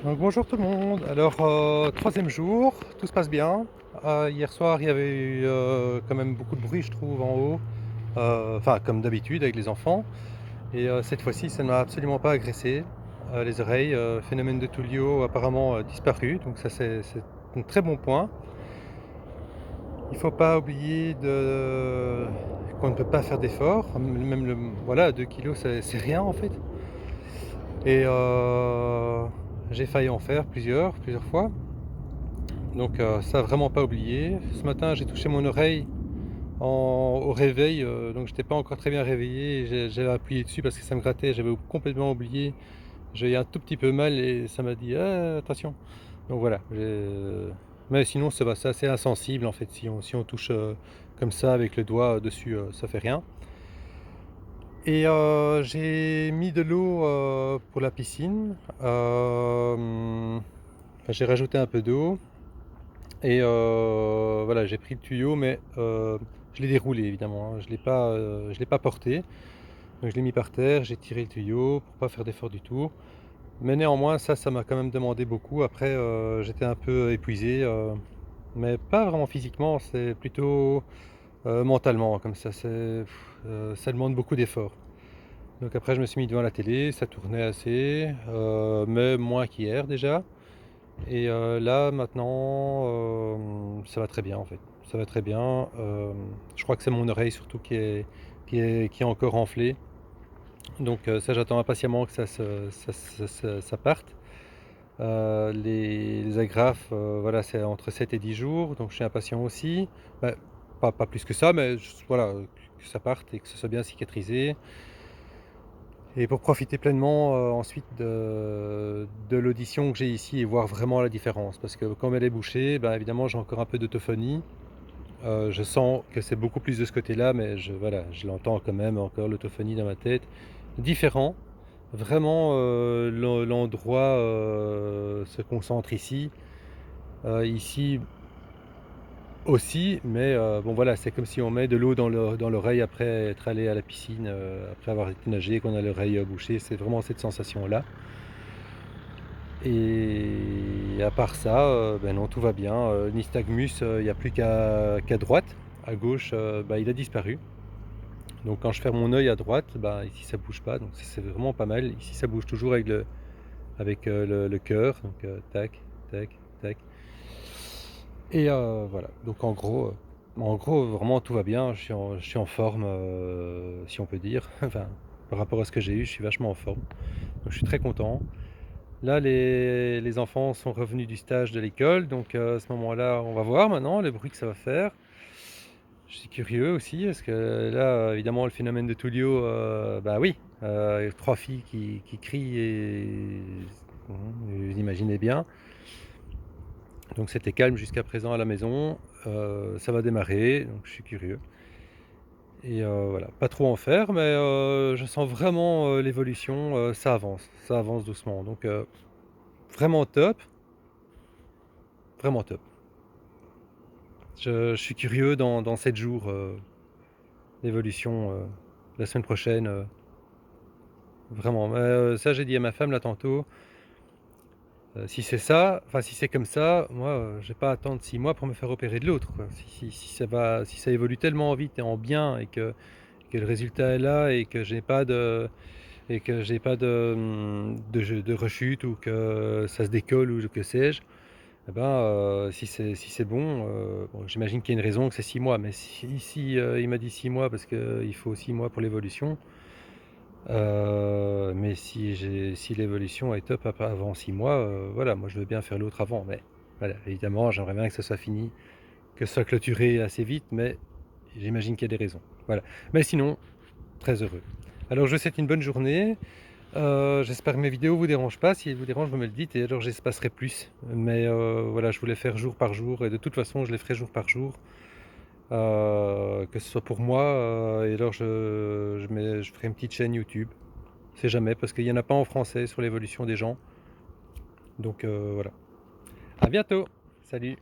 Donc bonjour tout le monde. Alors troisième jour, tout se passe bien. Hier soir il y avait eu quand même beaucoup de bruit je trouve en haut. Enfin comme d'habitude avec les enfants. Et cette fois-ci ça ne m'a absolument pas agressé. Les oreilles, phénomène de Tullio apparemment disparu. Donc ça c'est un très bon point. Il ne faut pas oublier qu'on ne peut pas faire d'efforts. Même voilà 2 kilos c'est rien en fait. Et j'ai failli en faire plusieurs fois. Donc ça vraiment pas oublié. Ce matin, j'ai touché mon oreille au réveil, donc j'étais pas encore très bien réveillé et j'avais appuyé dessus parce que ça me grattait, j'avais complètement oublié. J'ai eu un tout petit peu mal et ça m'a dit: «Ah attention!» Donc voilà, mais sinon ça va, c'est assez insensible en fait, si on touche, comme ça avec le doigt dessus, ça fait rien. Et j'ai mis de l'eau, pour la piscine. Enfin j'ai rajouté un peu d'eau. Et voilà, j'ai pris le tuyau, mais je l'ai déroulé évidemment, hein. Je l'ai pas porté. Donc je l'ai mis par terre, j'ai tiré le tuyau pour pas faire d'effort du tout. Mais néanmoins, ça m'a quand même demandé beaucoup. Après, j'étais un peu épuisé, mais pas vraiment physiquement, c'est plutôt, mentalement comme ça. Ça demande beaucoup d'efforts. Donc après, je me suis mis devant la télé, ça tournait assez, mais moins qu'hier déjà. Et là maintenant, ça va très bien en fait. Ça va très bien, je crois que c'est mon oreille surtout qui est encore enflée. Donc ça j'attends impatiemment que ça parte. Les agrafes, voilà, c'est entre 7 et 10 jours, donc je suis impatient aussi. Bah, pas plus que ça, mais juste voilà, que ça parte et que ce soit bien cicatrisé. Et pour profiter pleinement, ensuite de l'audition que j'ai ici et voir vraiment la différence. Parce que comme elle est bouchée, bah, évidemment j'ai encore un peu d'autophonie. Je sens que c'est beaucoup plus de ce côté-là, mais voilà, je l'entends quand même encore l'autophonie dans ma tête. Différent, vraiment, l'endroit, se concentre ici. Ici aussi, mais bon voilà, c'est comme si on met de l'eau dans l'oreille après être allé à la piscine, après avoir été nager, qu'on a l'oreille, bouchée. C'est vraiment cette sensation-là. Et à part ça, ben non, tout va bien. Nystagmus, il n'y a plus qu'à droite. À gauche, bah, il a disparu. Donc quand je ferme mon œil à droite, bah, ici ça bouge pas, donc ça c'est vraiment pas mal. Ici ça bouge toujours avec le cœur, donc tac, tac, tac. Et voilà, donc en gros vraiment tout va bien. Je suis en forme, si on peut dire. Enfin, par rapport à ce que j'ai eu, je suis vachement en forme. Donc je suis très content. Là, les enfants sont revenus du stage de l'école, donc à ce moment-là, on va voir maintenant le bruit que ça va faire. Je suis curieux aussi, parce que là, évidemment, le phénomène de Tullio, bah oui, 3 filles qui crient et vous imaginez bien. Donc c'était calme jusqu'à présent à la maison, ça va démarrer, donc je suis curieux. Et voilà, pas trop en faire, mais je sens vraiment, l'évolution, ça avance doucement, donc vraiment top, vraiment top. Je suis curieux dans 7 jours, l'évolution, la semaine prochaine, vraiment. Mais ça, j'ai dit à ma femme là tantôt, si c'est ça, enfin si c'est comme ça, moi, je vais pas attendre 6 mois pour me faire opérer de l'autre, quoi. Si ça évolue tellement vite et en bien et que le résultat est là et que j'ai pas de rechute ou que ça se décolle ou que sais-je. Eh ben, si c'est bon, bon j'imagine qu'il y a une raison que c'est 6 mois, mais si, il m'a dit 6 mois parce qu'il faut 6 mois pour l'évolution, mais si l'évolution est top après avant 6 mois, voilà, moi je veux bien faire l'autre avant, mais voilà, évidemment j'aimerais bien que ça soit fini, que ce soit clôturé assez vite, mais j'imagine qu'il y a des raisons. Voilà. Mais sinon, très heureux. Alors je vous souhaite une bonne journée. J'espère que mes vidéos vous dérangent pas. Si elles vous dérangent, vous me le dites et alors j'espacerai plus. Mais voilà, je voulais faire jour par jour et de toute façon, je les ferai jour par jour. Que ce soit pour moi et alors je ferai une petite chaîne YouTube. On sait jamais parce qu'il n'y en a pas en français sur l'évolution des gens. Donc voilà. À bientôt. Salut.